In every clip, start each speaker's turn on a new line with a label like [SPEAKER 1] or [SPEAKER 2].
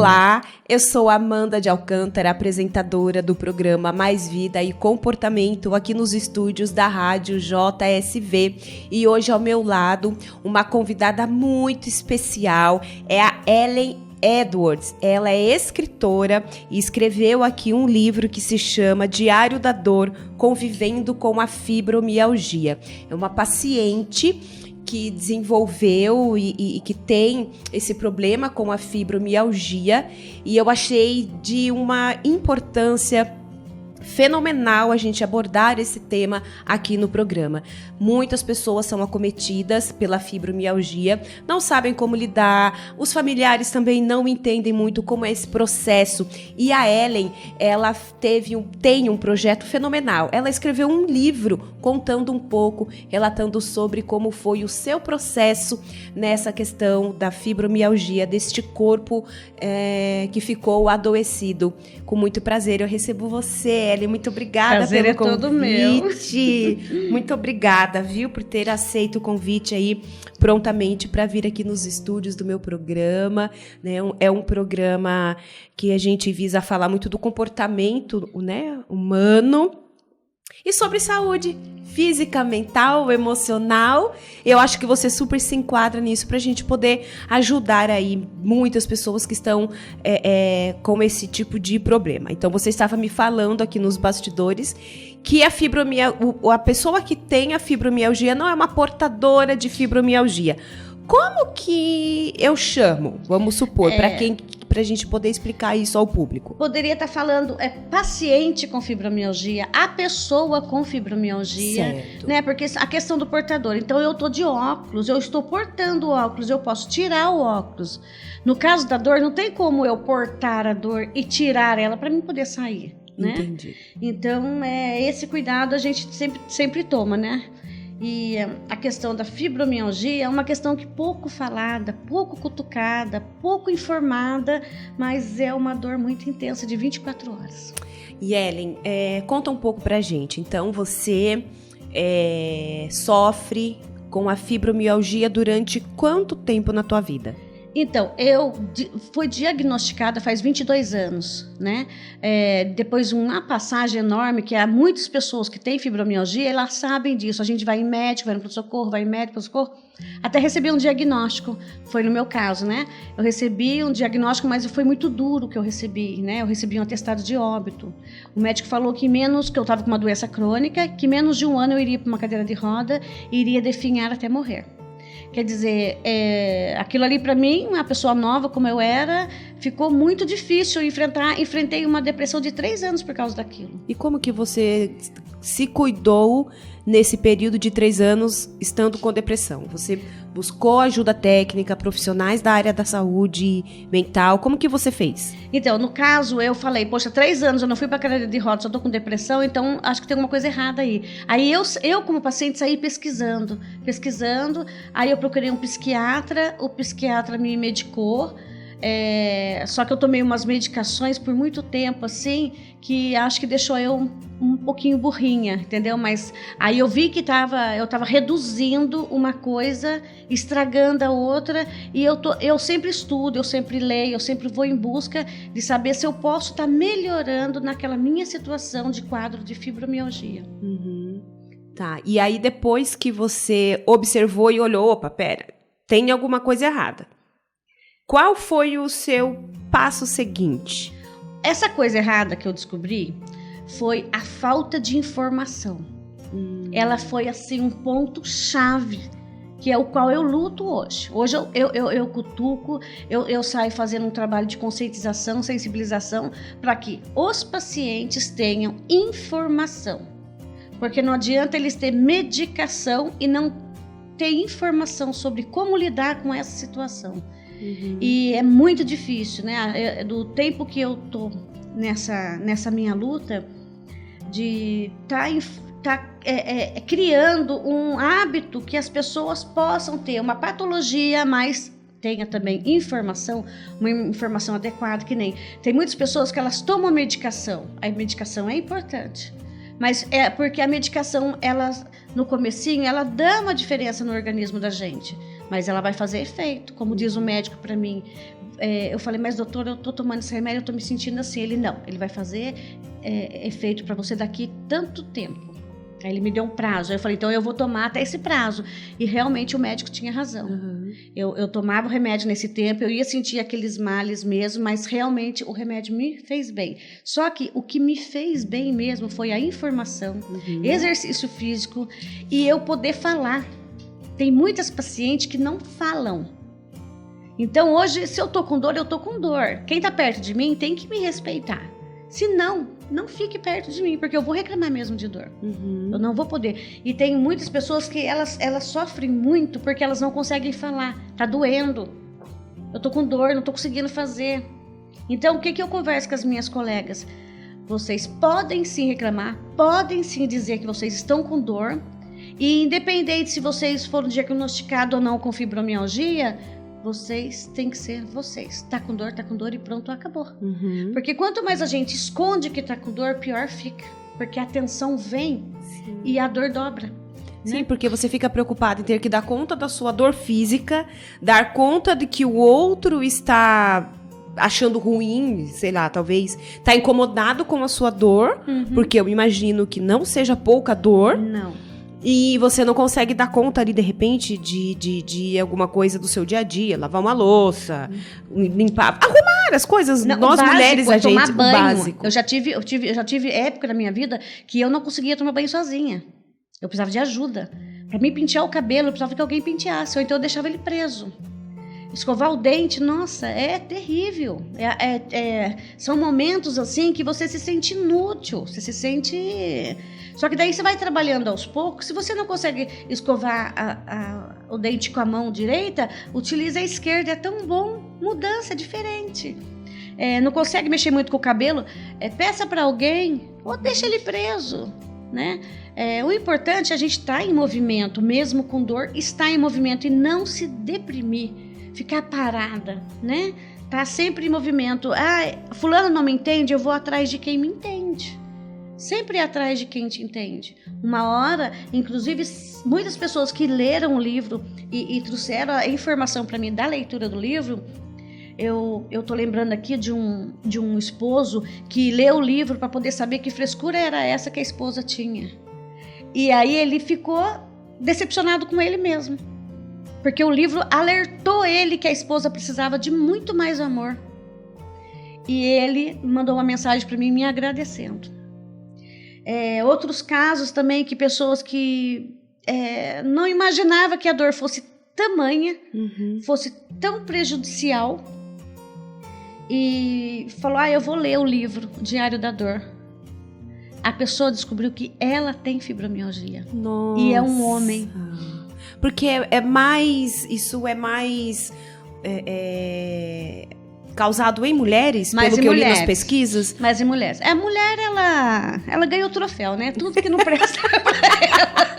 [SPEAKER 1] Olá, eu sou Amanda de Alcântara, apresentadora do programa Mais Vida e Comportamento aqui nos estúdios da Rádio JSV. E hoje ao meu lado, uma convidada muito especial, é a Ellen Edwards. Ela é escritora e escreveu aqui um livro que se chama Diário da Dor, Convivendo com a Fibromialgia. É uma paciente que desenvolveu e que tem esse problema com a fibromialgia, e eu achei de uma importância fenomenal a gente abordar esse tema aqui no programa. Muitas pessoas são acometidas pela fibromialgia, não sabem como lidar, os familiares também não entendem muito como é esse processo. E a Ellen, ela tem um projeto fenomenal. Ela escreveu um livro contando um pouco, relatando sobre como foi o seu processo nessa questão da fibromialgia, deste corpo que ficou adoecido. Com muito prazer, eu recebo você, Ellen. Muito obrigada
[SPEAKER 2] prazer
[SPEAKER 1] pelo
[SPEAKER 2] convite. Todo meu.
[SPEAKER 1] Muito obrigada, viu, por ter aceito o convite aí prontamente para vir aqui nos estúdios do meu programa, né? É um programa que a gente visa falar muito do comportamento, né, humano e sobre saúde física, mental, emocional. Eu acho que você super se enquadra nisso para a gente poder ajudar aí muitas pessoas que estão com esse tipo de problema. Então, você estava me falando aqui nos bastidores que a pessoa que tem a fibromialgia não é uma portadora de fibromialgia. Como que eu chamo, vamos supor, para a gente poder explicar isso ao público?
[SPEAKER 2] Poderia estar falando paciente com fibromialgia, a pessoa com fibromialgia, certo, né? Porque a questão do portador. Então, eu estou de óculos, eu estou portando óculos, eu posso tirar o óculos. No caso da dor, não tem como eu portar a dor e tirar ela para mim poder sair, né?
[SPEAKER 1] Entendi.
[SPEAKER 2] Então, esse cuidado a gente sempre toma, né? E a questão da fibromialgia é uma questão que pouco falada, pouco cutucada, pouco informada, mas é uma dor muito intensa de 24 horas.
[SPEAKER 1] E Ellen, conta um pouco pra gente. Então, você sofre com a fibromialgia durante quanto tempo na tua vida?
[SPEAKER 2] Então, eu fui diagnosticada faz 22 anos, né? Depois de uma passagem enorme, que há muitas pessoas que têm fibromialgia, elas sabem disso. A gente vai em médico, vai no pronto-socorro, vai em médico, pronto-socorro, até receber um diagnóstico. Foi no meu caso, né? Eu recebi um diagnóstico, mas foi muito duro que eu recebi, né? Eu recebi um atestado de óbito. O médico falou que eu estava com uma doença crônica, que menos de um ano eu iria para uma cadeira de roda e iria definhar até morrer. Quer dizer, aquilo ali para mim, uma pessoa nova como eu era, ficou muito difícil enfrentar. Enfrentei uma depressão de 3 anos por causa daquilo.
[SPEAKER 1] E como que você se cuidou nesse período de 3 anos estando com depressão? Você buscou ajuda técnica, profissionais da área da saúde mental? Como que você fez?
[SPEAKER 2] Então, no caso, eu falei, poxa, 3 anos eu não fui para a cadeira de rodas, só estou com depressão, então acho que tem alguma coisa errada aí. Aí eu como paciente, saí pesquisando. Aí eu procurei um psiquiatra, o psiquiatra me medicou. Só que eu tomei umas medicações por muito tempo, assim, que acho que deixou eu um pouquinho burrinha, entendeu? Mas aí eu vi que eu estava reduzindo uma coisa, estragando a outra, e eu sempre estudo, eu sempre leio, eu sempre vou em busca de saber se eu posso estar melhorando naquela minha situação de quadro de fibromialgia.
[SPEAKER 1] Uhum. Tá, e aí depois que você observou e olhou, opa, pera, tem alguma coisa errada. Qual foi o seu passo seguinte?
[SPEAKER 2] Essa coisa errada que eu descobri foi a falta de informação. Ela foi, assim, um ponto-chave, que é o qual eu luto hoje. Hoje eu cutuco, eu saio fazendo um trabalho de conscientização, sensibilização, para que os pacientes tenham informação. Porque não adianta eles terem medicação e não ter informação sobre como lidar com essa situação. Uhum. E é muito difícil, né? Do tempo que eu tô nessa minha luta, de tá criando um hábito que as pessoas possam ter uma patologia, mas tenha também informação, uma informação adequada, que nem tem muitas pessoas que elas tomam medicação. A medicação é importante, Mas é porque a medicação, ela, no comecinho, ela dá uma diferença no organismo da gente. Mas ela vai fazer efeito, como diz o médico para mim. Eu falei, mas doutor, eu tô tomando esse remédio, eu tô me sentindo assim. Ele, não, ele vai fazer efeito para você daqui tanto tempo. Aí ele me deu um prazo. Aí eu falei, então eu vou tomar até esse prazo. E realmente o médico tinha razão. Uhum. Eu tomava o remédio nesse tempo, eu ia sentir aqueles males mesmo, mas realmente o remédio me fez bem. Só que o que me fez bem mesmo foi a informação, exercício físico e eu poder falar. Tem muitas pacientes que não falam. Então hoje, se eu tô com dor, eu tô com dor. Quem tá perto de mim tem que me respeitar. Se não fique perto de mim, porque eu vou reclamar mesmo de dor. Eu não vou poder. E tem muitas pessoas que elas sofrem muito porque elas não conseguem falar. Tá doendo. Eu tô com dor, não tô conseguindo fazer. Então, o que eu converso com as minhas colegas? Vocês podem sim reclamar, podem sim dizer que vocês estão com dor. E independente se vocês foram diagnosticados ou não com fibromialgia, vocês têm que ser vocês. Tá com dor e pronto, acabou. Porque quanto mais a gente esconde que tá com dor, pior fica. Porque a tensão vem e a dor dobra.
[SPEAKER 1] Sim, porque você fica preocupado em ter que dar conta da sua dor física, dar conta de que o outro está achando ruim, sei lá, talvez tá incomodado com a sua dor, porque eu imagino que não seja pouca dor.
[SPEAKER 2] Não.
[SPEAKER 1] E você não consegue dar conta ali, de repente, de alguma coisa do seu dia a dia. Lavar uma louça, limpar, arrumar as coisas.
[SPEAKER 2] Não,
[SPEAKER 1] nós mulheres, a gente,
[SPEAKER 2] tomar banho.
[SPEAKER 1] O básico.
[SPEAKER 2] Eu já tive época na minha vida que eu não conseguia tomar banho sozinha. Eu precisava de ajuda. Para mim pentear o cabelo, eu precisava que alguém penteasse. Ou então eu deixava ele preso. Escovar o dente, nossa, é terrível. São momentos assim que você se sente inútil. Você se sente... Só que daí você vai trabalhando aos poucos. Se você não consegue escovar o dente com a mão direita, utiliza a esquerda. É tão bom. Mudança, é diferente. Não consegue mexer muito com o cabelo, peça para alguém ou deixa ele preso, né? O importante é a gente estar em movimento, mesmo com dor, estar em movimento e não se deprimir, ficar parada, né? Tá sempre em movimento. Fulano não me entende, eu vou atrás de quem me entende. Sempre atrás de quem te entende. Uma hora, inclusive, muitas pessoas que leram o livro e trouxeram a informação para mim da leitura do livro, eu tô lembrando aqui de um esposo que leu o livro para poder saber que frescura era essa que a esposa tinha. E aí ele ficou decepcionado com ele mesmo. Porque o livro alertou ele que a esposa precisava de muito mais amor. E ele mandou uma mensagem para mim me agradecendo. Outros casos também que pessoas que não imaginavam que a dor fosse tamanha, fosse tão prejudicial, e falou, eu vou ler o livro Diário da Dor. A pessoa descobriu que ela tem fibromialgia.
[SPEAKER 1] Nossa.
[SPEAKER 2] E é um homem.
[SPEAKER 1] Porque isso é mais causado em mulheres, pelo que eu li nas pesquisas.
[SPEAKER 2] Mas em mulheres. A mulher, ela ganha o troféu, né? Tudo que não presta pra ela.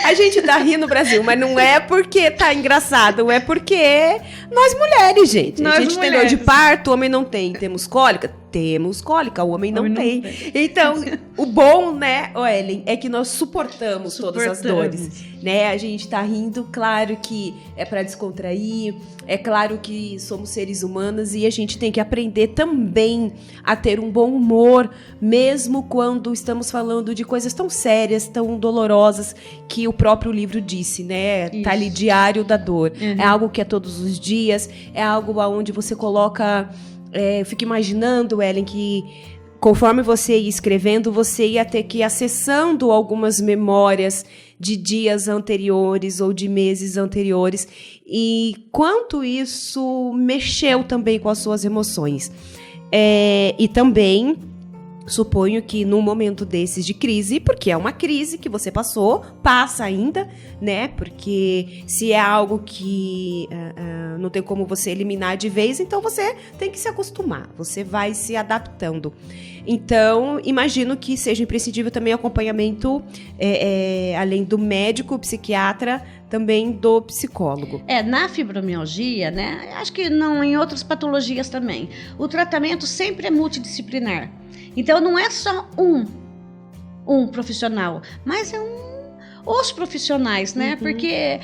[SPEAKER 1] A gente tá rindo no Brasil, mas não é porque tá engraçado, é porque nós mulheres, gente. A gente tem dor de parto, o homem não tem. Temos cólica? Temos cólica, o homem não tem. Então, o bom, né, Ellen, é que nós suportamos todas as dores, né? A gente tá rindo, claro que é pra descontrair, é claro que somos seres humanos e a gente tem que aprender também a ter um bom humor, mesmo quando estamos falando de coisas tão sérias, tão dolorosas, que o próprio livro disse, né? Isso. Tá ali, Diário da Dor. É algo que é todos os dias, é algo onde você coloca... eu fico imaginando, Ellen, que conforme você ia escrevendo, você ia ter que ir acessando algumas memórias de dias anteriores ou de meses anteriores e quanto isso mexeu também com as suas emoções. E também... suponho que num momento desses de crise, porque é uma crise que você passa ainda, né? Porque se é algo que não tem como você eliminar de vez, então você tem que se acostumar, você vai se adaptando. Então, imagino que seja imprescindível também o acompanhamento, além do médico, psiquiatra, também do psicólogo.
[SPEAKER 2] Na fibromialgia, né? Acho que não em outras patologias também. O tratamento sempre é multidisciplinar. Então não é só um profissional, mas os profissionais, né? Porque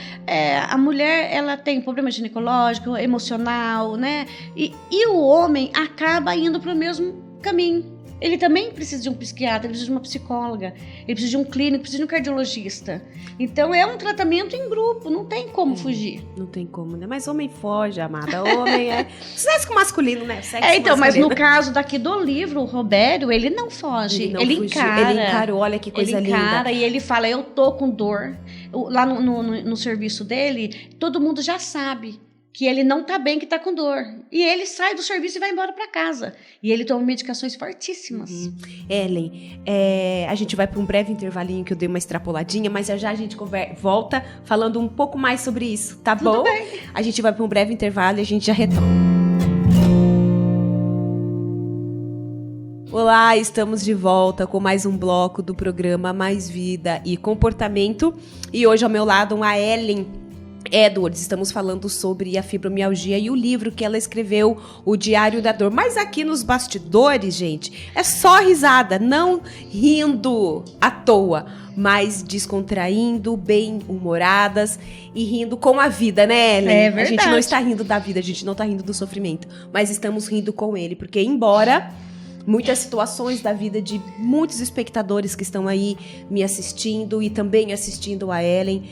[SPEAKER 2] a mulher, ela tem problema ginecológico, emocional, né? E o homem acaba indo para o mesmo caminho. Ele também precisa de um psiquiatra, ele precisa de uma psicóloga, ele precisa de um clínico, precisa de um cardiologista. Então é um tratamento em grupo, não tem como fugir.
[SPEAKER 1] Não tem como, né? Mas homem foge, amada. Homem é sexo masculino, né? Sexo
[SPEAKER 2] então,
[SPEAKER 1] masculino.
[SPEAKER 2] Mas no caso daqui do livro, o Robério, ele não foge, ele encara.
[SPEAKER 1] Ele encarou, olha que coisa linda.
[SPEAKER 2] Ele encara e ele fala, eu tô com dor. Lá no serviço dele, todo mundo já sabe que ele não tá bem, que tá com dor. E ele sai do serviço e vai embora para casa. E ele toma medicações fortíssimas.
[SPEAKER 1] Ellen, a gente vai para um breve intervalinho que eu dei uma extrapoladinha, mas já a gente volta falando um pouco mais sobre isso, tá bom?
[SPEAKER 2] Tudo bem.
[SPEAKER 1] A gente vai para um breve intervalo e a gente já retorna. Olá, estamos de volta com mais um bloco do programa Mais Vida e Comportamento. E hoje ao meu lado a Ellen Edwards, estamos falando sobre a fibromialgia e o livro que ela escreveu, O Diário da Dor. Mas aqui nos bastidores, gente, é só risada, não rindo à toa, mas descontraindo, bem-humoradas e rindo com a vida, né, Ellen?
[SPEAKER 2] É verdade.
[SPEAKER 1] A gente não está rindo da vida, a gente não está rindo do sofrimento, mas estamos rindo com ele, porque embora muitas situações da vida de muitos espectadores que estão aí me assistindo e também assistindo a Ellen,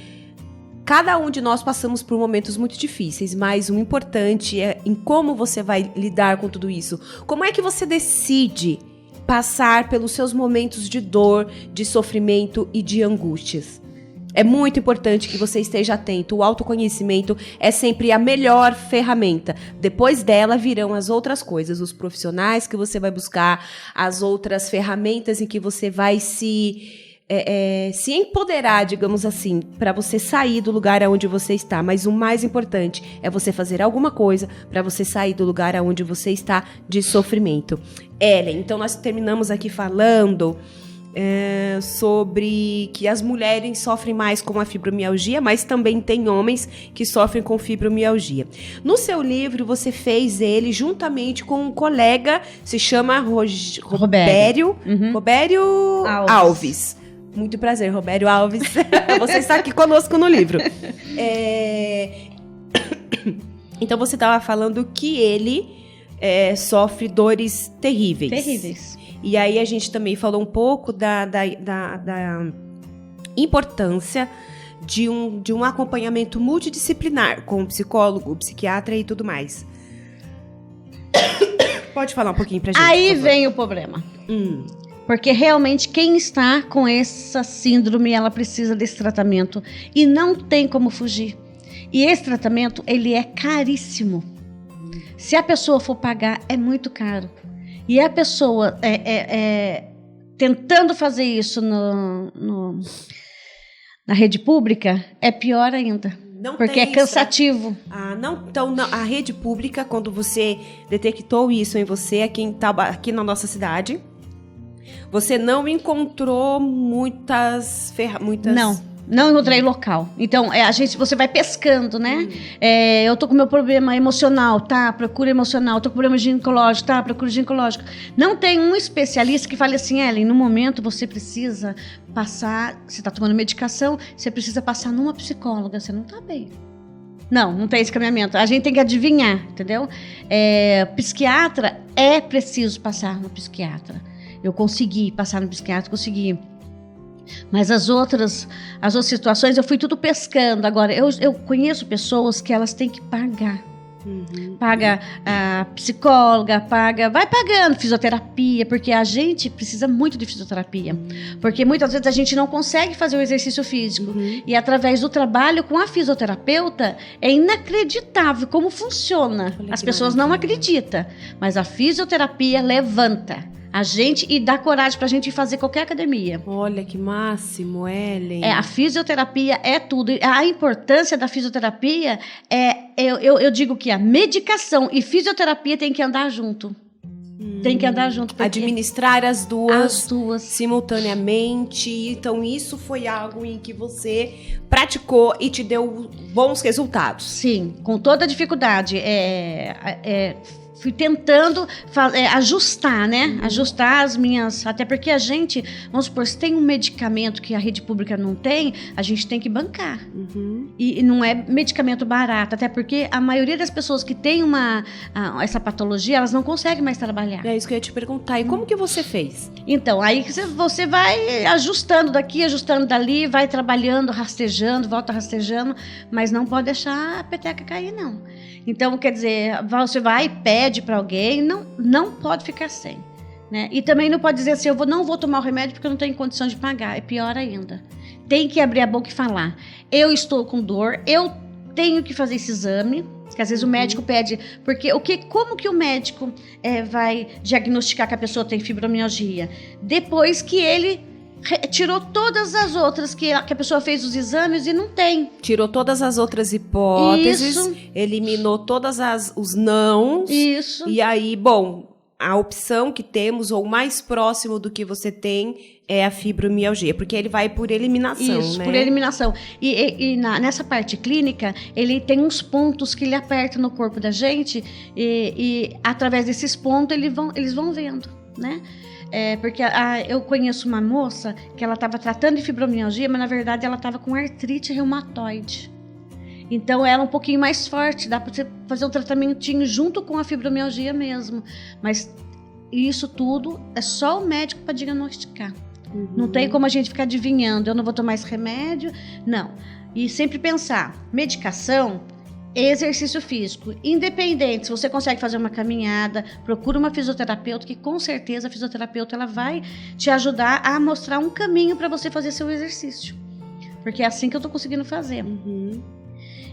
[SPEAKER 1] cada um de nós passamos por momentos muito difíceis, mas o importante é em como você vai lidar com tudo isso. Como é que você decide passar pelos seus momentos de dor, de sofrimento e de angústias? É muito importante que você esteja atento. O autoconhecimento é sempre a melhor ferramenta. Depois dela virão as outras coisas, os profissionais que você vai buscar, as outras ferramentas em que você vai se empoderar, digamos assim, para você sair do lugar aonde você está. Mas o mais importante é você fazer alguma coisa para você sair do lugar aonde você está de sofrimento. Ellen, então nós terminamos aqui falando sobre que as mulheres sofrem mais com a fibromialgia, mas também tem homens que sofrem com fibromialgia. No seu livro, você fez ele juntamente com um colega, se chama Robério Alves. Muito prazer, Robério Alves. Você está aqui conosco no livro. Então, você estava falando que ele sofre dores terríveis.
[SPEAKER 2] Terríveis.
[SPEAKER 1] E aí, a gente também falou um pouco da importância de um acompanhamento multidisciplinar com psicólogo, psiquiatra e tudo mais. Pode falar um pouquinho pra gente?
[SPEAKER 2] Aí vem o problema. Porque realmente quem está com essa síndrome, ela precisa desse tratamento e não tem como fugir. E esse tratamento, ele é caríssimo. Se a pessoa for pagar, é muito caro. E a pessoa tentando fazer isso na rede pública, é pior ainda. Porque é cansativo.
[SPEAKER 1] Então, a rede pública, quando você detectou isso em você, aqui na nossa cidade, você não encontrou muitas...
[SPEAKER 2] Não encontrei local. Então, você vai pescando, né? Eu tô com meu problema emocional, tá? Procura emocional. Tô com problema ginecológico, tá? Procura ginecológico. Não tem um especialista que fale assim, Ellen, no momento você precisa passar, você tá tomando medicação, você precisa passar numa psicóloga, você não tá bem. Não tem esse caminhamento. A gente tem que adivinhar, entendeu? Psiquiatra, é preciso passar no psiquiatra. Eu consegui passar no psiquiatra, consegui. Mas as outras situações, eu fui tudo pescando. Agora, eu conheço pessoas que elas têm que pagar. Paga a psicóloga, vai pagando fisioterapia, porque a gente precisa muito de fisioterapia. Porque muitas vezes a gente não consegue fazer o exercício físico. E através do trabalho com a fisioterapeuta, é inacreditável como funciona. As pessoas não acreditam, mas a fisioterapia levanta a gente e dá coragem pra gente fazer qualquer academia.
[SPEAKER 1] Olha que máximo, Ellen.
[SPEAKER 2] A fisioterapia é tudo. A importância da fisioterapia eu digo que a medicação e fisioterapia tem que andar junto. Tem que andar junto.
[SPEAKER 1] Administrar as duas simultaneamente. Então, isso foi algo em que você praticou e te deu bons resultados.
[SPEAKER 2] Sim, com toda a dificuldade. fui tentando ajustar, né? Ajustar as minhas... Até porque a gente, vamos supor, se tem um medicamento que a rede pública não tem, a gente tem que bancar. E não é medicamento barato, até porque a maioria das pessoas que tem essa patologia, elas não conseguem mais trabalhar.
[SPEAKER 1] É isso que eu ia te perguntar. E como que você fez?
[SPEAKER 2] Então, aí você vai ajustando daqui, ajustando dali, vai trabalhando, rastejando, volta rastejando, mas não pode deixar a peteca cair, não. Então, quer dizer, você vai e pede para alguém, não pode ficar sem. Né? E também não pode dizer assim, eu não vou tomar o remédio porque eu não tenho condição de pagar. É pior ainda. Tem que abrir a boca e falar. Eu estou com dor, eu tenho que fazer esse exame, que às vezes o médico pede, porque como que o médico vai diagnosticar que a pessoa tem fibromialgia? Depois que ele tirou todas as outras que a pessoa fez os exames e não tem.
[SPEAKER 1] Tirou todas as outras hipóteses, isso. Eliminou todas os nãos.
[SPEAKER 2] Isso.
[SPEAKER 1] E aí, bom, a opção que temos, ou mais próximo do que você tem, é a fibromialgia, porque ele vai por eliminação,
[SPEAKER 2] isso,
[SPEAKER 1] né?
[SPEAKER 2] Por eliminação. E nessa parte clínica, ele tem uns pontos que ele aperta no corpo da gente e através desses pontos eles vão vendo, né? Porque eu conheço uma moça que ela estava tratando de fibromialgia, mas na verdade ela estava com artrite reumatoide. Então ela é um pouquinho mais forte, dá para você fazer um tratamentinho junto com a fibromialgia mesmo. Mas isso tudo é só o médico para diagnosticar. Não tem como a gente ficar adivinhando, eu não vou tomar esse remédio, não. E sempre pensar, medicação, exercício físico, independente, se você consegue fazer uma caminhada, procura uma fisioterapeuta, que com certeza a fisioterapeuta ela vai te ajudar a mostrar um caminho para você fazer seu exercício. Porque é assim que eu tô conseguindo fazer.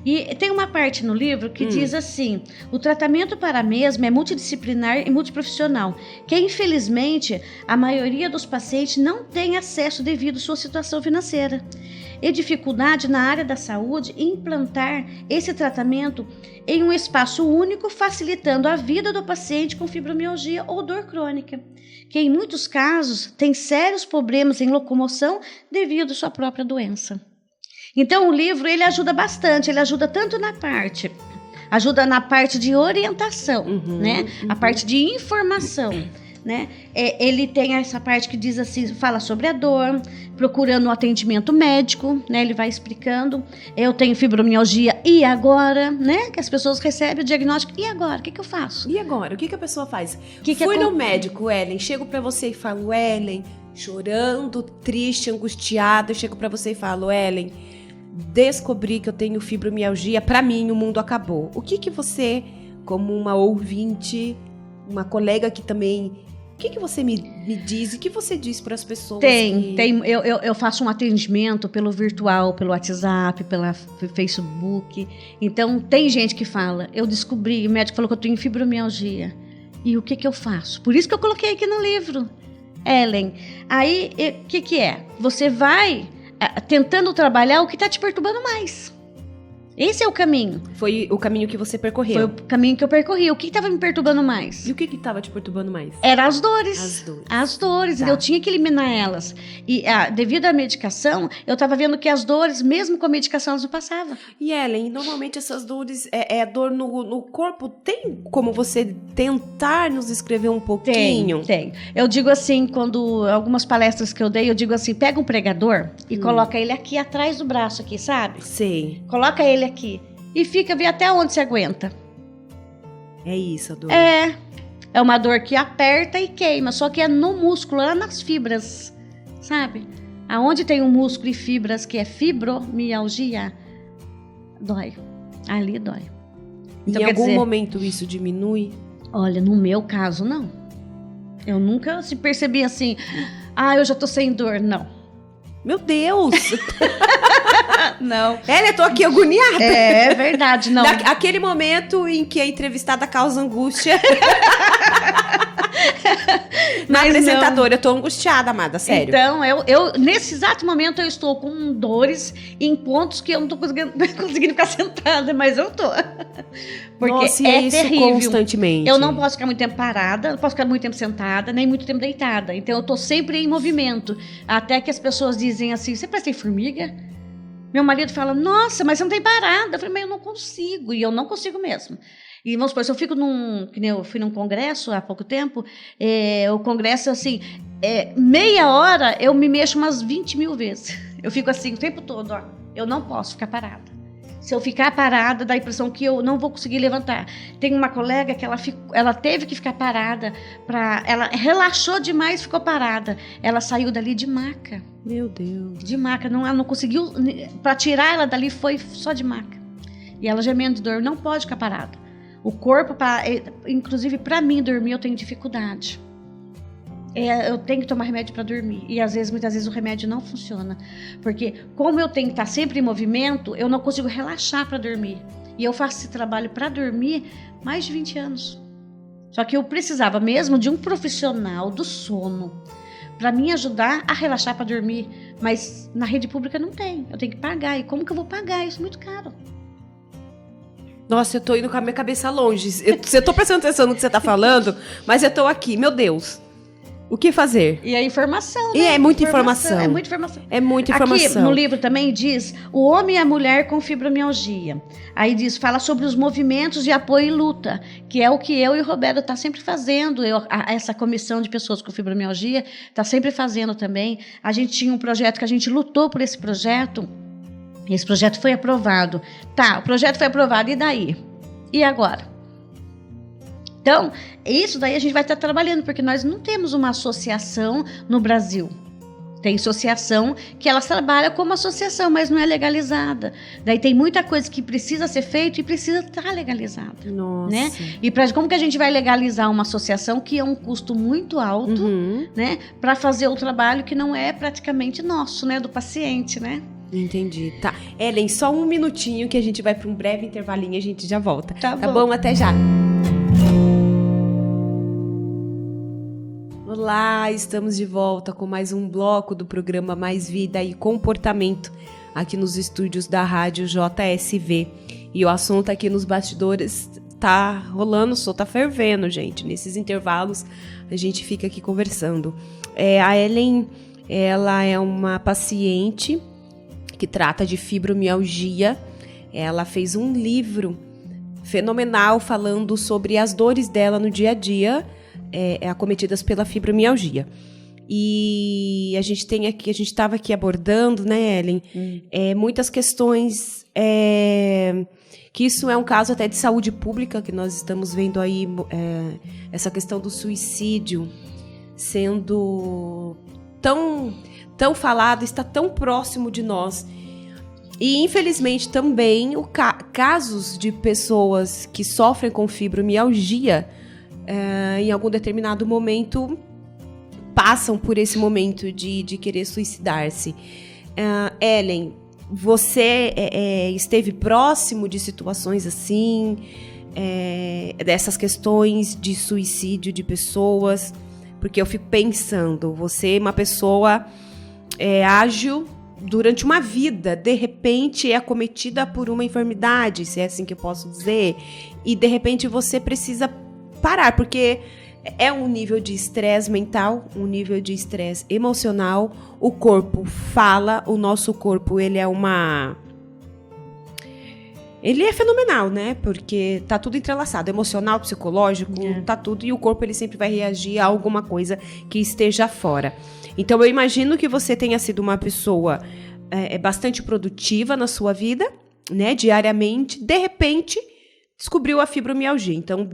[SPEAKER 2] E tem uma parte no livro que diz assim, o tratamento para a mesma é multidisciplinar e multiprofissional, que infelizmente a maioria dos pacientes não tem acesso devido à sua situação financeira. E dificuldade na área da saúde em implantar esse tratamento em um espaço único, facilitando a vida do paciente com fibromialgia ou dor crônica, que em muitos casos tem sérios problemas em locomoção devido à sua própria doença. Então o livro ele ajuda bastante, ele ajuda tanto ajuda na parte de orientação, né? A parte de informação, né? Ele tem essa parte que diz assim, fala sobre a dor, procurando um atendimento médico, né? Ele vai explicando, eu tenho fibromialgia e agora, né? Que as pessoas recebem o diagnóstico, e agora? O que eu faço?
[SPEAKER 1] E agora? O que a pessoa faz? Fui no médico, Ellen, chego pra você e falo, Ellen, chorando, triste, angustiada, chego pra você e falo, Ellen, descobri que eu tenho fibromialgia, pra mim o mundo acabou. O que você, como uma ouvinte, uma colega que também, o que você me diz e o que você diz para as pessoas? Eu faço um atendimento pelo virtual, pelo WhatsApp, pelo Facebook. Então tem gente que fala, eu descobri, o médico falou que eu tenho fibromialgia. E o que eu faço? Por isso que eu coloquei aqui no livro, Ellen. Aí, o que é? Você vai tentando trabalhar o que está te perturbando mais. Esse é o caminho. Foi o caminho que você percorreu?
[SPEAKER 2] Foi o caminho que eu percorri. O que estava me perturbando mais?
[SPEAKER 1] E o que estava te perturbando mais?
[SPEAKER 2] Era as dores. As dores.
[SPEAKER 1] Tá.
[SPEAKER 2] Eu tinha que eliminar elas. E devido à medicação, eu estava vendo que as dores, mesmo com a medicação, elas não passavam.
[SPEAKER 1] E Ellen, normalmente essas dores, a dor no corpo, tem como você tentar nos escrever um pouquinho?
[SPEAKER 2] Tem. Eu digo assim, quando algumas palestras que eu dei, eu digo assim, pega um pregador e coloca ele aqui atrás do braço, aqui, sabe?
[SPEAKER 1] Sei.
[SPEAKER 2] Coloca ele aqui e vê até onde você aguenta.
[SPEAKER 1] É isso a dor.
[SPEAKER 2] É uma dor que aperta e queima, só que é no músculo, lá nas fibras, sabe? Aonde tem um músculo e fibras, que é fibromialgia, dói. Ali dói.
[SPEAKER 1] Então, em algum momento isso diminui?
[SPEAKER 2] Olha, no meu caso, não. Eu nunca se percebi assim, eu já tô sem dor, não.
[SPEAKER 1] Meu Deus!
[SPEAKER 2] Não.
[SPEAKER 1] Eu tô aqui agoniada.
[SPEAKER 2] É verdade, não.
[SPEAKER 1] Aquele momento em que a entrevistada causa angústia. Na apresentadora, eu tô angustiada, amada, sério.
[SPEAKER 2] Então, nesse exato momento, eu estou com dores em pontos que eu não tô conseguindo ficar sentada, mas eu tô. Porque
[SPEAKER 1] nossa,
[SPEAKER 2] é
[SPEAKER 1] isso
[SPEAKER 2] terrível.
[SPEAKER 1] Constantemente.
[SPEAKER 2] Eu não posso ficar muito tempo parada, não posso ficar muito tempo sentada, nem muito tempo deitada. Então, eu tô sempre em movimento. Até que as pessoas dizem assim, você parece formiga? Meu marido fala, nossa, mas você não tem parada. Eu falei, mas eu não consigo. E eu não consigo mesmo. E vamos supor, se eu fico que nem eu fui num congresso há pouco tempo, o congresso, assim, meia hora eu me mexo umas 20 mil vezes. Eu fico assim o tempo todo, ó. Eu não posso ficar parada. Se eu ficar parada, dá a impressão que eu não vou conseguir levantar. Tem uma colega que ela teve que ficar parada, ela relaxou demais, ficou parada. Ela saiu dali de maca.
[SPEAKER 1] Meu Deus.
[SPEAKER 2] De maca, ela não conseguiu, para tirar ela dali foi só de maca. E ela gemendo de dor, não pode ficar parada. O corpo, inclusive para mim dormir, eu tenho dificuldade. Eu tenho que tomar remédio para dormir. E muitas vezes o remédio não funciona. Porque como eu tenho que estar sempre em movimento, eu não consigo relaxar para dormir. E eu faço esse trabalho para dormir mais de 20 anos. Só que eu precisava mesmo de um profissional do sono para me ajudar a relaxar para dormir. Mas na rede pública não tem. Eu tenho que pagar. E como que eu vou pagar? Isso é muito caro.
[SPEAKER 1] Nossa, eu tô indo com a minha cabeça longe. Eu tô prestando atenção no que você tá falando, mas eu tô aqui. Meu Deus. O que fazer?
[SPEAKER 2] E a informação, né?
[SPEAKER 1] E é muita informação.
[SPEAKER 2] É muita informação.
[SPEAKER 1] É muita informação.
[SPEAKER 2] Aqui no livro também diz o homem e a mulher com fibromialgia. Aí fala sobre os movimentos de apoio e luta, que é o que eu e o Roberto tá sempre fazendo. Essa comissão de pessoas com fibromialgia tá sempre fazendo também. A gente tinha um projeto que a gente lutou por esse projeto. Esse projeto foi aprovado. Tá, o projeto foi aprovado, e daí? E agora? Então, isso daí a gente vai estar trabalhando, porque nós não temos uma associação no Brasil. Tem associação que elas trabalham como associação, mas não é legalizada. Daí tem muita coisa que precisa ser feita e precisa estar legalizada.
[SPEAKER 1] Nossa.
[SPEAKER 2] Né? E como que a gente vai legalizar uma associação que é um custo muito alto, né, para fazer o trabalho que não é praticamente nosso, né, do paciente, né?
[SPEAKER 1] Entendi. Tá. Ellen, só um minutinho que a gente vai para um breve intervalinho e a gente já volta.
[SPEAKER 2] Tá
[SPEAKER 1] bom? Até já. Olá, estamos de volta com mais um bloco do programa Mais Vida e Comportamento aqui nos estúdios da Rádio JSV. E o assunto aqui nos bastidores tá rolando, tá fervendo, gente. Nesses intervalos a gente fica aqui conversando. A Ellen, ela é uma paciente que trata de fibromialgia. Ela fez um livro fenomenal falando sobre as dores dela no dia a dia, acometidas pela fibromialgia. E a gente estava aqui abordando, né, Ellen, muitas questões, que isso é um caso até de saúde pública, que nós estamos vendo aí, essa questão do suicídio sendo tão falado, está tão próximo de nós. E, infelizmente, também casos de pessoas que sofrem com fibromialgia, em algum determinado momento, passam por esse momento de querer suicidar-se. Ellen, você esteve próximo de situações assim, dessas questões de suicídio de pessoas? Porque eu fico pensando, você é uma pessoa ágil durante uma vida, de repente é acometida por uma enfermidade, se é assim que eu posso dizer, e de repente você precisa parar, porque é um nível de estresse mental, um nível de estresse emocional, o corpo fala, o nosso corpo, ele é fenomenal, né? Porque tá tudo entrelaçado, emocional, psicológico, tá tudo, e o corpo ele sempre vai reagir a alguma coisa que esteja fora. Então eu imagino que você tenha sido uma pessoa bastante produtiva na sua vida, né? Diariamente, de repente descobriu a fibromialgia. Então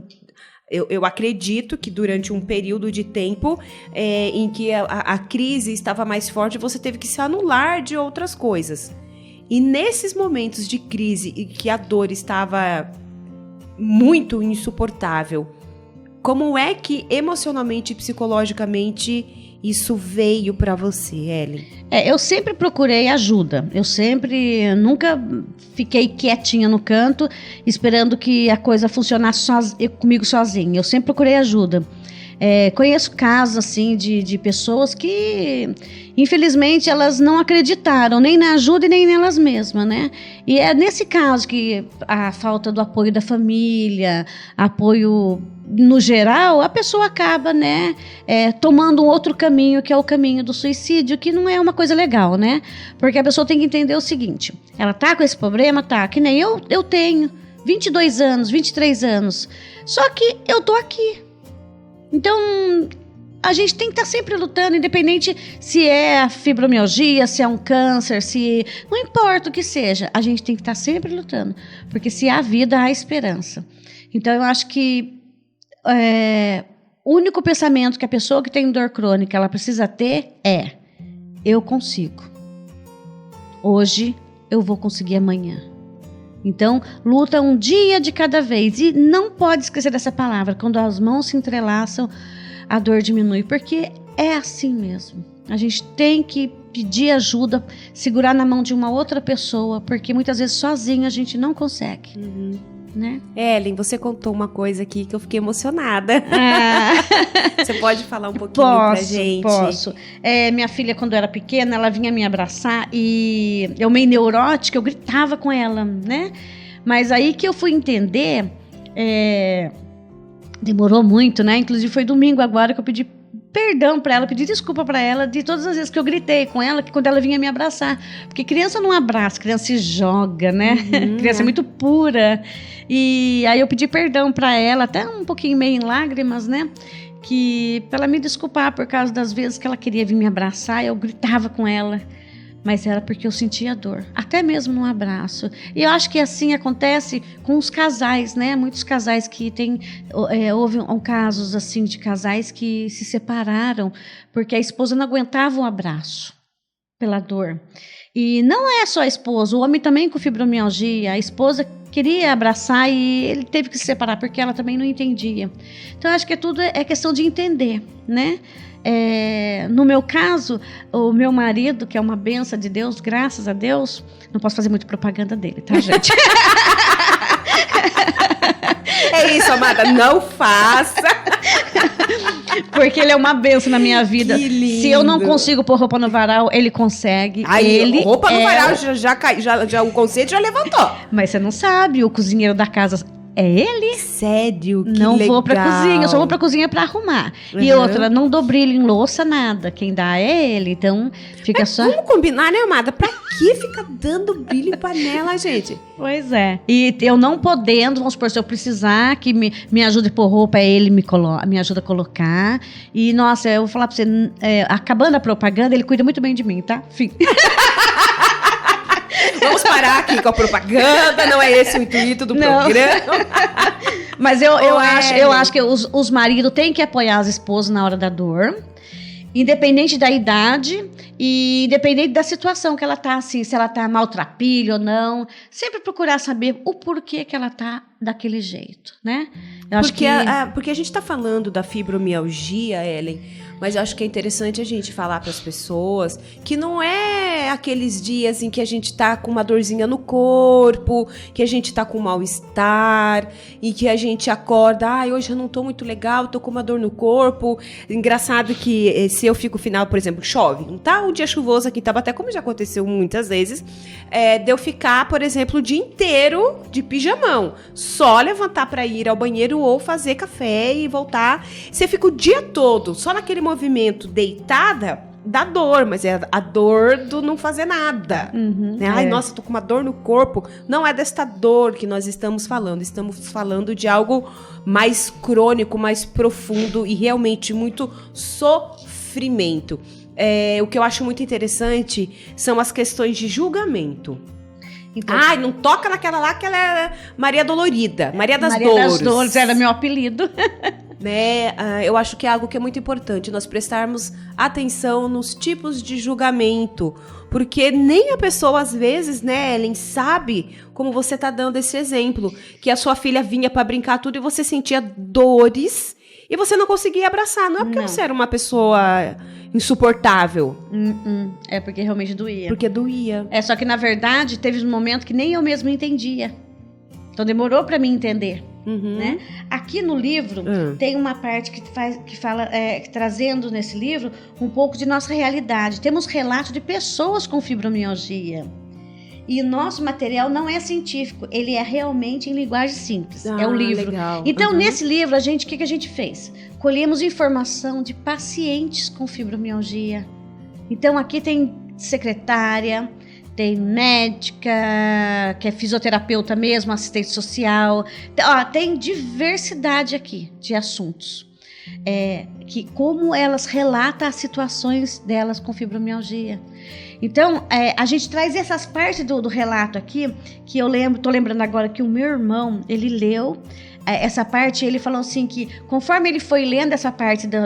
[SPEAKER 1] eu acredito que durante um período de tempo em que a crise estava mais forte, você teve que se anular de outras coisas. E nesses momentos de crise e que a dor estava muito insuportável, como é que emocionalmente e psicologicamente isso veio para você, Ellen?
[SPEAKER 2] Eu sempre procurei ajuda. Eu nunca fiquei quietinha no canto esperando que a coisa funcionasse comigo sozinha. Eu sempre procurei ajuda. Conheço casos assim de pessoas que infelizmente elas não acreditaram nem na ajuda e nem nelas mesmas, né? E é nesse caso que a falta do apoio da família, apoio no geral, a pessoa acaba, né, tomando um outro caminho, que é o caminho do suicídio, que não é uma coisa legal, né? Porque a pessoa tem que entender o seguinte: ela tá com esse problema, tá, que nem eu tenho. 22 anos, 23 anos. Só que eu tô aqui. Então, a gente tem que estar sempre lutando, independente se é a fibromialgia, se é um câncer, se... Não importa o que seja, a gente tem que estar sempre lutando. Porque se há vida, há esperança. Então, eu acho que o único pensamento que a pessoa que tem dor crônica ela precisa ter é: eu consigo. Hoje, eu vou conseguir amanhã. Então, luta um dia de cada vez. E não pode esquecer dessa palavra. Quando as mãos se entrelaçam, a dor diminui. Porque é assim mesmo. A gente tem que pedir ajuda, segurar na mão de uma outra pessoa, porque muitas vezes sozinho a gente não consegue. Né?
[SPEAKER 1] Ellen, você contou uma coisa aqui que eu fiquei emocionada. Você pode falar um pouquinho pra gente?
[SPEAKER 2] Posso. Minha filha, quando era pequena, ela vinha me abraçar e eu, meio neurótica, eu gritava com ela, né? Mas aí que eu fui entender, demorou muito, né? Inclusive foi domingo agora que eu pedi perdão para ela, pedi desculpa para ela de todas as vezes que eu gritei com ela, que quando ela vinha me abraçar. Porque criança não abraça, criança se joga, né? Criança é muito pura. E aí eu pedi perdão para ela, até um pouquinho meio em lágrimas, né? Pra ela me desculpar por causa das vezes que ela queria vir me abraçar, eu gritava com ela. Mas era porque eu sentia dor, até mesmo no abraço. E eu acho que assim acontece com os casais, né? Muitos casais que houve casos assim de casais que se separaram porque a esposa não aguentava um abraço pela dor. E não é só a esposa, o homem também com fibromialgia, a esposa queria abraçar e ele teve que se separar porque ela também não entendia. Então eu acho que tudo é questão de entender, né? No meu caso, o meu marido, que é uma benção de Deus, graças a Deus, não posso fazer muito propaganda dele, tá, gente?
[SPEAKER 1] É isso, amada, não faça.
[SPEAKER 2] Porque ele é uma benção na minha vida.
[SPEAKER 1] Que lindo.
[SPEAKER 2] Se eu não consigo pôr roupa no varal, ele consegue.
[SPEAKER 1] Roupa no varal, já o conceito já levantou.
[SPEAKER 2] Mas você não sabe, o cozinheiro da casa... É ele?
[SPEAKER 1] Sério? Que
[SPEAKER 2] não
[SPEAKER 1] legal.
[SPEAKER 2] Vou pra cozinha, eu só vou pra cozinha pra arrumar. E outra, não dou brilho em louça, nada. Quem dá é ele, então fica só...
[SPEAKER 1] Vamos combinar, né, amada? Pra que ficar dando brilho em panela, gente?
[SPEAKER 2] Pois é. E eu não podendo, vamos supor, se eu precisar que me ajude a pôr roupa, ele me ajuda a colocar. E, nossa, eu vou falar pra você, acabando a propaganda, ele cuida muito bem de mim, tá? Fim.
[SPEAKER 1] Vamos parar aqui com a propaganda, não é esse o intuito do programa.
[SPEAKER 2] Mas eu acho que os maridos têm que apoiar as esposas na hora da dor, independente da idade e independente da situação que ela tá, assim, se ela tá maltrapilha ou não, sempre procurar saber o porquê que ela tá daquele jeito, né?
[SPEAKER 1] Porque a gente tá falando da fibromialgia, Ellen, mas eu acho que é interessante a gente falar para as pessoas que não é aqueles dias em que a gente tá com uma dorzinha no corpo, que a gente tá com mal-estar e que a gente acorda, hoje eu não tô muito legal, tô com uma dor no corpo. Engraçado que se eu fico final, por exemplo, chove, não tá um dia chuvoso aqui em Taubaté, como já aconteceu muitas vezes, de eu ficar, por exemplo, o dia inteiro de pijamão, só levantar para ir ao banheiro ou fazer café e voltar. Você fica o dia todo só naquele movimento deitada, dá dor, mas é a dor do não fazer nada. Né? Ai, nossa, tô com uma dor no corpo. Não é desta dor que nós estamos falando de algo mais crônico, mais profundo e realmente muito sofrimento. O que eu acho muito interessante são as questões de julgamento. Então, não toca naquela lá que ela é Maria Dolorida, Maria das Dores.
[SPEAKER 2] Maria das Dores, era meu apelido.
[SPEAKER 1] Né? Eu acho que é algo que é muito importante, nós prestarmos atenção nos tipos de julgamento, porque nem a pessoa, às vezes, né, Ellen, sabe, como você tá dando esse exemplo, que a sua filha vinha para brincar tudo e você sentia dores e você não conseguia abraçar. Não é porque você era uma pessoa insuportável.
[SPEAKER 2] É porque realmente doía.
[SPEAKER 1] Porque doía.
[SPEAKER 2] Só que, na verdade, teve um momento que nem eu mesma entendia. Então, demorou para mim entender. Né? Aqui no livro tem uma parte que fala, trazendo nesse livro um pouco de nossa realidade. Temos relatos de pessoas com fibromialgia. E o nosso material não é científico, ele é realmente em linguagem simples. É um livro.
[SPEAKER 1] Legal.
[SPEAKER 2] Então, nesse livro, o que a gente fez? Colhemos informação de pacientes com fibromialgia. Então, aqui tem secretária, tem médica, que é fisioterapeuta mesmo, assistente social. Tem diversidade aqui de assuntos. Que como elas relatam as situações delas com fibromialgia. Então, a gente traz essas partes do relato aqui, que tô lembrando agora que o meu irmão, ele leu essa parte, ele falou assim que, conforme ele foi lendo essa parte do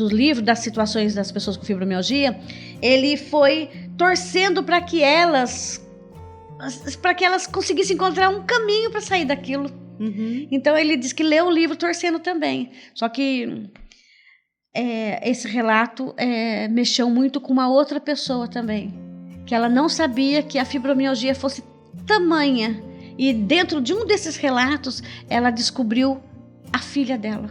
[SPEAKER 2] livro, das situações das pessoas com fibromialgia, ele foi torcendo para que elas conseguissem encontrar um caminho para sair daquilo. Uhum. Então, ele disse que leu o livro torcendo também. Só que esse relato mexeu muito com uma outra pessoa também, que ela não sabia que a fibromialgia fosse tamanha. E dentro de um desses relatos, ela descobriu a filha dela.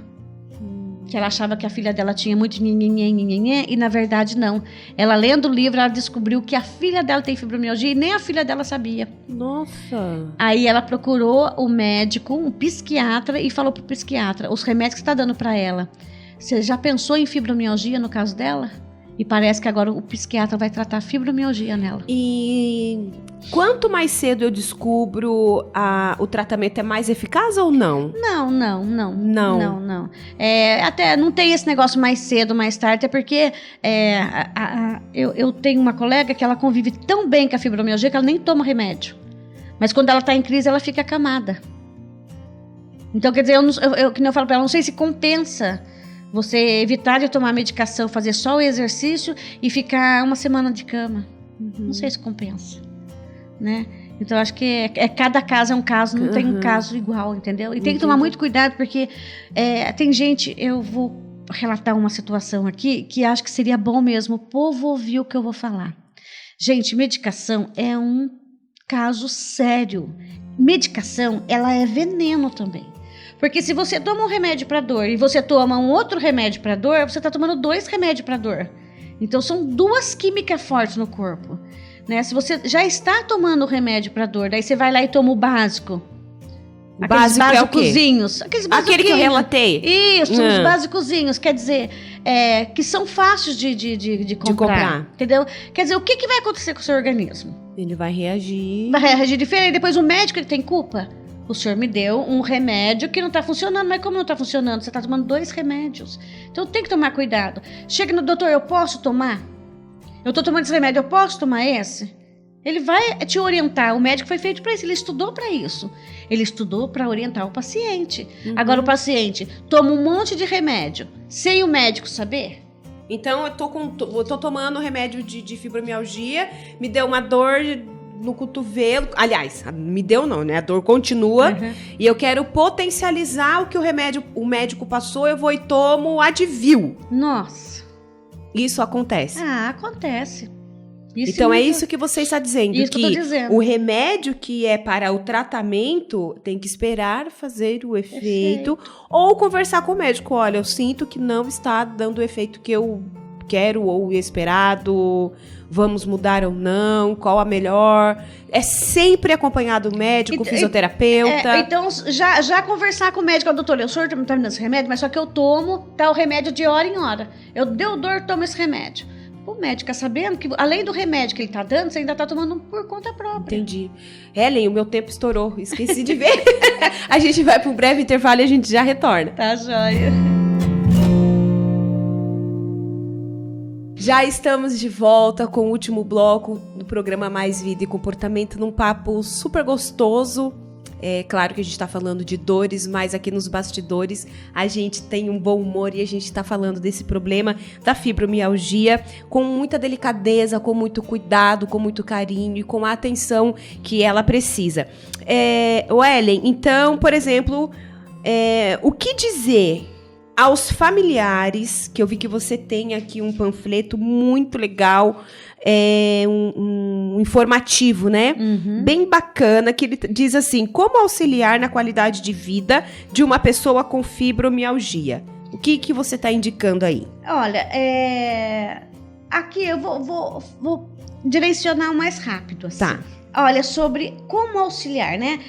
[SPEAKER 2] Que ela achava que a filha dela tinha muito nhenhenhen, e na verdade não. Ela lendo o livro, ela descobriu que a filha dela tem fibromialgia e nem a filha dela sabia.
[SPEAKER 1] Nossa!
[SPEAKER 2] Aí ela procurou o médico, um psiquiatra, e falou pro psiquiatra, os remédios que você está dando para ela, você já pensou em fibromialgia no caso dela? E parece que agora o psiquiatra vai tratar fibromialgia nela.
[SPEAKER 1] E quanto mais cedo eu descubro, o tratamento é mais eficaz ou não?
[SPEAKER 2] Não. Até não tem esse negócio mais cedo, mais tarde, até porque eu tenho uma colega que ela convive tão bem com a fibromialgia que ela nem toma remédio. Mas quando ela está em crise, ela fica acamada. Então, quer dizer, que eu falo para ela, não sei se compensa você evitar de tomar medicação, fazer só o exercício e ficar uma semana de cama. Uhum. Não sei se compensa, né? Então, acho que cada caso é um caso, não tem um caso igual, entendeu? E tem que tomar muito cuidado, porque tem gente... Eu vou relatar uma situação aqui que acho que seria bom mesmo o povo ouvir o que eu vou falar. Gente, medicação é um caso sério. Medicação, ela é veneno também. Porque se você toma um remédio para dor e você toma um outro remédio para dor, você está tomando 2 remédios para dor. Então, são 2 químicas fortes no corpo. Né? Se você já está tomando o remédio para dor, daí você vai lá e toma o básico.
[SPEAKER 1] O básico é o quê?
[SPEAKER 2] Aquele
[SPEAKER 1] que eu relatei.
[SPEAKER 2] Isso, os básicozinhos. Quer dizer, que são fáceis de comprar. Entendeu? Quer dizer, o que vai acontecer com o seu organismo?
[SPEAKER 1] Ele vai reagir.
[SPEAKER 2] Vai reagir diferente. Depois o médico ele tem culpa. O senhor me deu um remédio que não está funcionando. Mas como não está funcionando? Você está tomando 2 remédios. Então tem que tomar cuidado. Chega no doutor, eu posso tomar? Eu estou tomando esse remédio, eu posso tomar esse? Ele vai te orientar. O médico foi feito para isso. Ele estudou para isso. Ele estudou para orientar o paciente. Uhum. Agora o paciente toma um monte de remédio sem o médico saber.
[SPEAKER 1] Então eu tô tomando remédio de fibromialgia, me deu uma dor no cotovelo, aliás, me deu não, né? A dor continua, e eu quero potencializar o que o médico passou, eu vou e tomo Advil.
[SPEAKER 2] Nossa.
[SPEAKER 1] Isso acontece?
[SPEAKER 2] Acontece.
[SPEAKER 1] Então é isso que você está dizendo,
[SPEAKER 2] isso
[SPEAKER 1] que
[SPEAKER 2] eu tô dizendo.
[SPEAKER 1] O remédio que é para o tratamento tem que esperar fazer o efeito, ou conversar com o médico, olha, eu sinto que não está dando o efeito que eu quero ou esperado, vamos mudar ou não, qual a melhor. É sempre acompanhado do médico, fisioterapeuta.
[SPEAKER 2] Então, já conversar com o médico, doutor, o senhor está me dando esse remédio, mas só que eu tomo tal remédio de hora em hora. Eu deu dor, tomo esse remédio. O médico sabendo que, além do remédio que ele está dando, você ainda está tomando por conta própria.
[SPEAKER 1] Entendi. Helen, o meu tempo estourou, esqueci de ver. A gente vai para um breve intervalo e a gente já retorna.
[SPEAKER 2] Tá joia.
[SPEAKER 1] Já estamos de volta com o último bloco do programa Mais Vida e Comportamento, num papo super gostoso. É claro que a gente está falando de dores, mas aqui nos bastidores a gente tem um bom humor e a gente está falando desse problema da fibromialgia com muita delicadeza, com muito cuidado, com muito carinho e com a atenção que ela precisa. Ellen, então, por exemplo, o que dizer aos familiares, que eu vi que você tem aqui um panfleto muito legal, um informativo, né? Uhum. Bem bacana, que ele diz assim, como auxiliar na qualidade de vida de uma pessoa com fibromialgia. O que você está indicando aí?
[SPEAKER 2] Olha, aqui eu vou direcionar o mais rápido. Assim.
[SPEAKER 1] Tá.
[SPEAKER 2] Olha, sobre como auxiliar, né?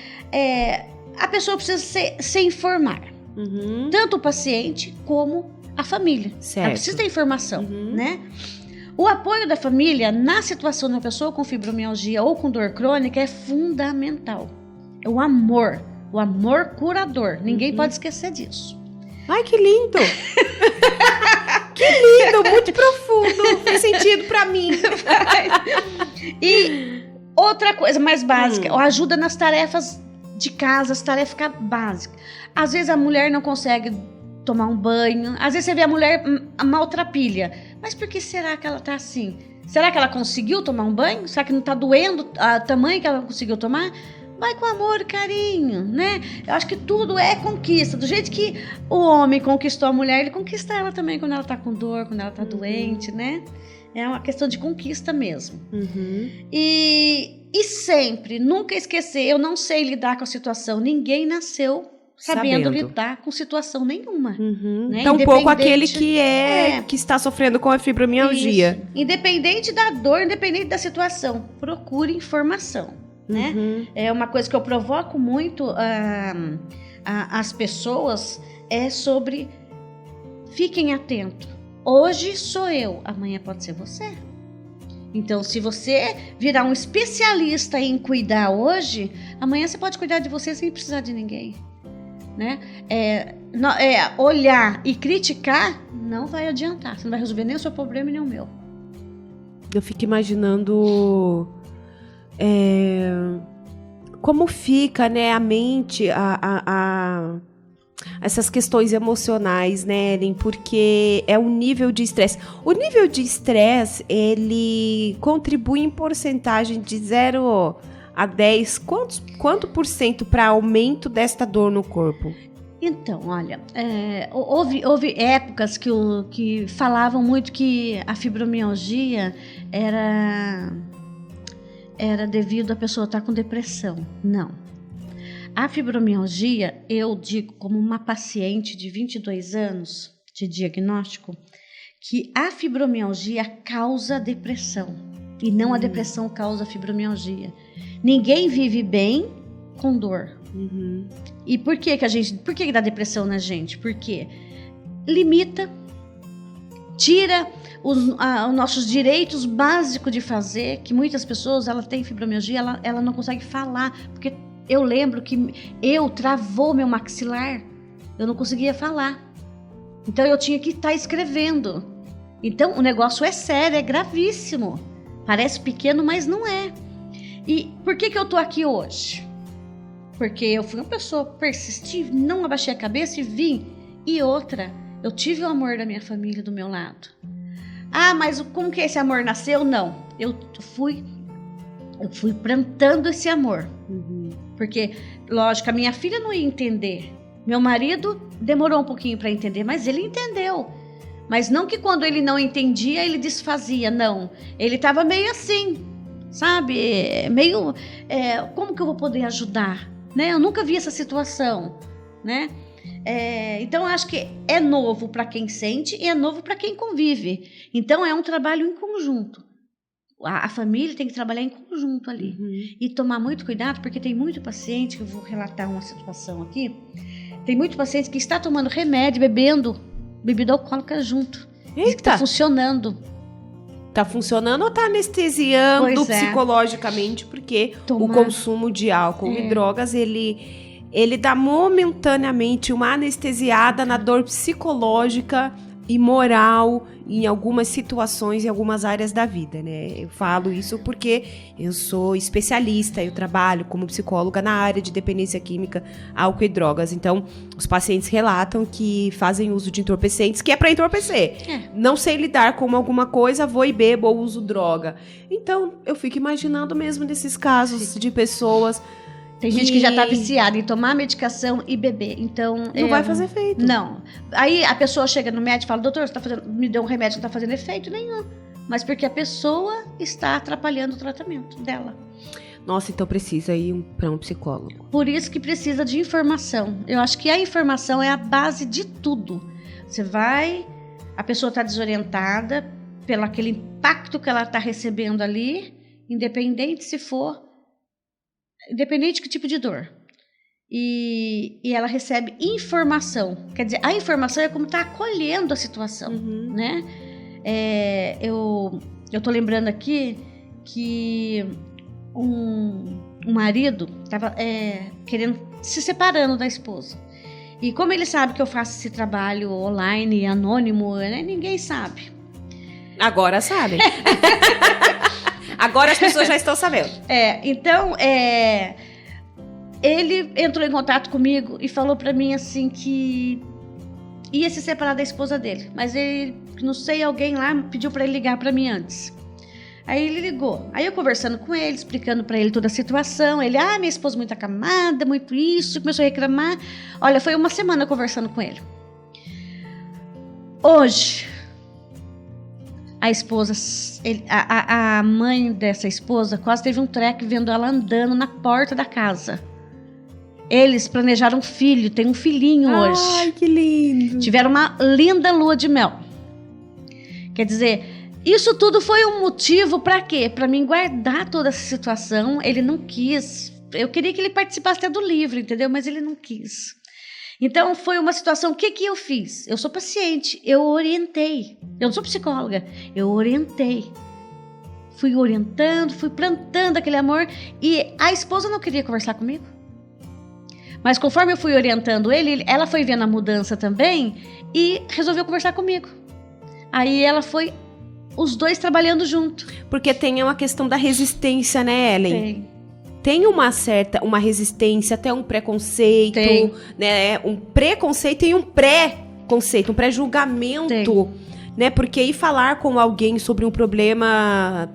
[SPEAKER 2] A pessoa precisa se informar. Uhum. Tanto o paciente como a família.
[SPEAKER 1] Certo.
[SPEAKER 2] Ela precisa ter informação, né? O apoio da família na situação da pessoa com fibromialgia ou com dor crônica é fundamental. É o amor curador. Ninguém pode esquecer disso.
[SPEAKER 1] Ai, que lindo! Que lindo, muito profundo. Fez sentido pra mim.
[SPEAKER 2] E outra coisa mais básica, ajuda nas tarefas de casa, as tarefas básicas. Às vezes a mulher não consegue tomar um banho, às vezes você vê a mulher maltrapilha. Mas por que será que ela tá assim? Será que ela conseguiu tomar um banho? Será que não tá doendo a tamanho que ela conseguiu tomar? Vai com amor e carinho, né? Eu acho que tudo é conquista. Do jeito que o homem conquistou a mulher, ele conquista ela também quando ela tá com dor, quando ela tá doente, né? É uma questão de conquista mesmo. E sempre, nunca esquecer, eu não sei lidar com a situação. Ninguém nasceu sabendo lidar com situação nenhuma. Né?
[SPEAKER 1] Então, um pouco aquele que está sofrendo com a fibromialgia.
[SPEAKER 2] Isso. Independente da dor, independente da situação, procure informação. Né? É uma coisa que eu provoco muito as pessoas é sobre fiquem atentos. Hoje sou eu, amanhã pode ser você. Então, se você virar um especialista em cuidar hoje, amanhã você pode cuidar de você sem precisar de ninguém. Né? Olhar e criticar não vai adiantar. Você não vai resolver nem o seu problema nem o meu.
[SPEAKER 1] Eu fico imaginando como fica, né, a mente, essas questões emocionais, né, Ellen? Porque é um nível de estresse. O nível de estresse, ele contribui em porcentagem de 0 a 10. Quanto por cento para aumento desta dor no corpo?
[SPEAKER 2] Então, olha, houve épocas que falavam muito que a fibromialgia era devido a pessoa estar com depressão. Não. A fibromialgia, eu digo como uma paciente de 22 anos de diagnóstico, que a fibromialgia causa depressão e não a depressão causa fibromialgia. Ninguém vive bem com dor. E por que dá depressão na gente? Porque limita, tira os nossos direitos básicos de fazer, que muitas pessoas, ela tem fibromialgia, ela não consegue falar, porque eu lembro que travou meu maxilar, eu não conseguia falar. Então eu tinha que estar escrevendo. Então o negócio é sério, é gravíssimo. Parece pequeno, mas não é. E por que eu tô aqui hoje? Porque eu fui uma pessoa persistente, não abaixei a cabeça e vim. E outra, eu tive o amor da minha família do meu lado. Ah, mas como que esse amor nasceu? Não, eu fui plantando esse amor. Porque, lógico, a minha filha não ia entender. Meu marido demorou um pouquinho para entender, mas ele entendeu. Mas não que quando ele não entendia, ele desfazia, não. Ele estava meio assim, sabe? Meio, como que eu vou poder ajudar? Né? Eu nunca vi essa situação, né? Então, eu acho que é novo para quem sente e é novo para quem convive. Então, é um trabalho em conjunto. A família tem que trabalhar em conjunto ali. E tomar muito cuidado, porque tem muito paciente, que eu vou relatar uma situação aqui, tem muito paciente que está tomando remédio, bebendo bebida alcoólica junto. Diz que está funcionando.
[SPEAKER 1] Tá funcionando ou tá anestesiando psicologicamente, porque o consumo de álcool e drogas, ele dá momentaneamente uma anestesiada na dor psicológica e moral em algumas situações, em algumas áreas da vida, né? Eu falo isso porque eu sou especialista, eu trabalho como psicóloga na área de dependência química, álcool e drogas. Então, os pacientes relatam que fazem uso de entorpecentes, que é para entorpecer. Não sei lidar com alguma coisa, vou e bebo ou uso droga. Então, eu fico imaginando mesmo desses casos de pessoas...
[SPEAKER 2] Tem gente que já tá viciada em tomar medicação e beber, então...
[SPEAKER 1] Não vai fazer efeito.
[SPEAKER 2] Não. Aí a pessoa chega no médico e fala, doutor, me deu um remédio que não tá fazendo efeito nenhum. Mas porque a pessoa está atrapalhando o tratamento dela.
[SPEAKER 1] Nossa, então precisa ir para um psicólogo.
[SPEAKER 2] Por isso que precisa de informação. Eu acho que a informação é a base de tudo. A pessoa tá desorientada pelo aquele impacto que ela tá recebendo ali, independente de que tipo de dor. E ela recebe informação. Quer dizer, a informação é como está acolhendo a situação, né? eu tô lembrando aqui que um marido estava querendo se separando da esposa. E como ele sabe que eu faço esse trabalho online, anônimo, né, ninguém sabe.
[SPEAKER 1] Agora sabem. Agora as pessoas já estão sabendo.
[SPEAKER 2] Então, ele entrou em contato comigo e falou pra mim assim que ia se separar da esposa dele. Mas ele, não sei, alguém lá pediu pra ele ligar pra mim antes. Aí ele ligou. Aí eu conversando com ele, explicando pra ele toda a situação. Ele, minha esposa muito acamada, muito isso, começou a reclamar. Olha, foi uma semana conversando com ele. Hoje, a esposa, a mãe dessa esposa quase teve um treco vendo ela andando na porta da casa. Eles planejaram um filho, tem um filhinho hoje.
[SPEAKER 1] Ai, que lindo.
[SPEAKER 2] Tiveram uma linda lua de mel. Quer dizer, isso tudo foi um motivo para quê? Para mim guardar toda essa situação. Ele não quis. Eu queria que ele participasse até do livro, entendeu? Mas ele não quis. Então foi uma situação. O que eu fiz? Eu sou paciente. Eu orientei. Eu não sou psicóloga. Eu orientei. Fui orientando, fui plantando aquele amor. E a esposa não queria conversar comigo. Mas conforme eu fui orientando ele, ela foi vendo a mudança também e resolveu conversar comigo. Aí ela foi, os dois trabalhando junto.
[SPEAKER 1] Porque tem uma questão da resistência, né, Ellen? Tem uma resistência, até um preconceito, né? Um preconceito e um pré-conceito, um pré-julgamento, né? Porque ir falar com alguém sobre um problema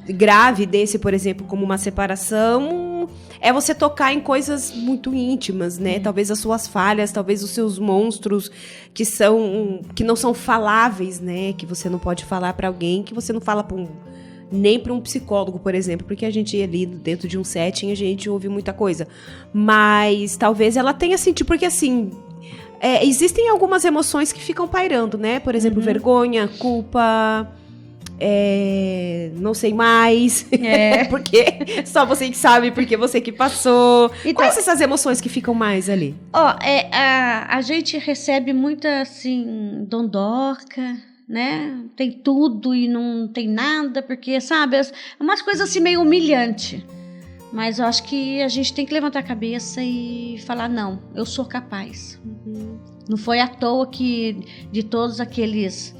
[SPEAKER 1] grave desse, por exemplo, como uma separação, é você tocar em coisas muito íntimas, né? Talvez as suas falhas, talvez os seus monstros que não são faláveis, né? Que você não pode falar pra alguém, que você não fala nem para um psicólogo, por exemplo, porque a gente ali dentro de um setting a gente ouve muita coisa. Mas talvez ela tenha sentido, porque assim, existem algumas emoções que ficam pairando, né? Por exemplo, vergonha, culpa, não sei mais, porque só você que sabe, porque você que passou. Então, quais essas emoções que ficam mais ali?
[SPEAKER 2] A gente recebe muita, assim, dondoca, né? Tem tudo e não tem nada, porque, sabe, umas coisas assim meio humilhante. Mas eu acho que a gente tem que levantar a cabeça e falar, não, eu sou capaz. Não foi à toa que de todos aqueles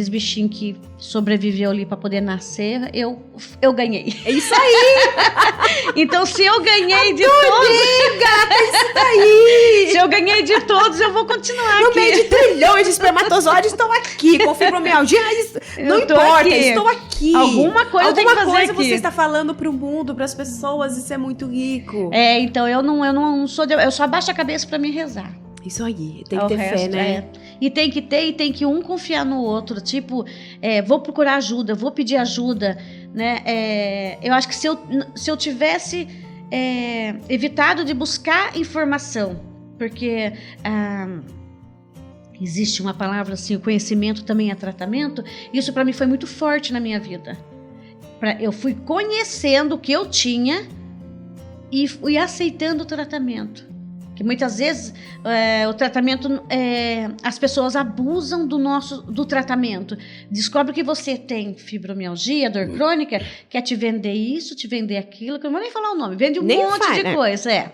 [SPEAKER 2] bichinhos que sobreviveu ali para poder nascer, eu ganhei.
[SPEAKER 1] É isso aí!
[SPEAKER 2] Então, se eu ganhei de todos...
[SPEAKER 1] gata, isso daí!
[SPEAKER 2] Se eu ganhei de todos, eu vou continuar
[SPEAKER 1] no
[SPEAKER 2] aqui.
[SPEAKER 1] meio de trilhões de espermatozoides, estou aqui. Com fibromialgia, não importa,
[SPEAKER 2] aqui.
[SPEAKER 1] Estou aqui.
[SPEAKER 2] Alguma coisa eu tenho que fazer aqui.
[SPEAKER 1] Você está falando para o mundo, para as pessoas, isso é muito rico.
[SPEAKER 2] Então eu não sou... Eu só abaixo a cabeça para me rezar.
[SPEAKER 1] Isso aí, tem que ter fé, né?
[SPEAKER 2] E tem que ter, e tem que um confiar no outro. Tipo, vou procurar ajuda, vou pedir ajuda, né? Eu acho que se eu tivesse evitado de buscar informação, porque existe uma palavra assim, o conhecimento também é tratamento, isso para mim foi muito forte na minha vida. Eu fui conhecendo o que eu tinha e fui aceitando o tratamento. Que muitas vezes o tratamento, as pessoas abusam do tratamento. Descobre que você tem fibromialgia, dor crônica, quer te vender isso, te vender aquilo, que eu não vou nem falar o nome, vende um monte de coisa.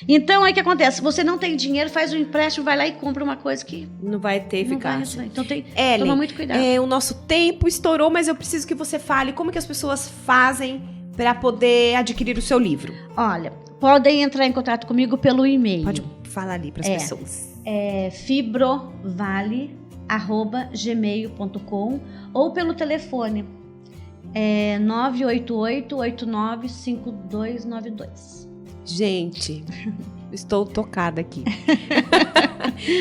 [SPEAKER 2] Então, aí o que acontece? Você não tem dinheiro, faz um empréstimo, vai lá e compra uma coisa que
[SPEAKER 1] não vai ter eficácia.
[SPEAKER 2] Então tem que tomar muito cuidado.
[SPEAKER 1] O nosso tempo estourou, mas eu preciso que você fale como que as pessoas fazem para poder adquirir o seu livro.
[SPEAKER 2] Olha, podem entrar em contato comigo pelo e-mail.
[SPEAKER 1] Pode falar ali para as pessoas.
[SPEAKER 2] fibrovale@gmail.com ou pelo telefone 988-895292.
[SPEAKER 1] Gente, estou tocada aqui.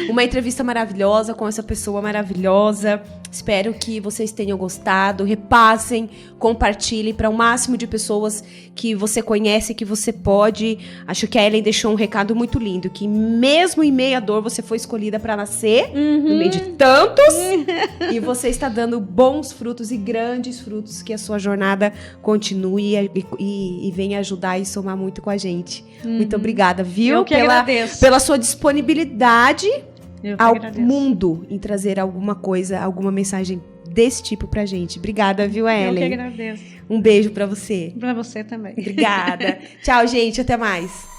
[SPEAKER 1] Uma entrevista maravilhosa com essa pessoa maravilhosa. Espero que vocês tenham gostado. Repassem, compartilhem para o máximo de pessoas que você conhece, que você pode. Acho que a Ellen deixou um recado muito lindo, que mesmo em meio à dor, você foi escolhida para nascer, no meio de tantos, e você está dando bons frutos e grandes frutos, que a sua jornada continue e venha ajudar e somar muito com a gente. Muito obrigada, viu?
[SPEAKER 2] Eu que agradeço.
[SPEAKER 1] Pela sua disponibilidade ao
[SPEAKER 2] agradeço.
[SPEAKER 1] mundo em trazer alguma coisa, alguma mensagem desse tipo pra gente. Obrigada, viu, Ellen?
[SPEAKER 2] Eu que agradeço.
[SPEAKER 1] Um beijo pra você.
[SPEAKER 2] Pra você também.
[SPEAKER 1] Obrigada. Tchau, gente. Até mais.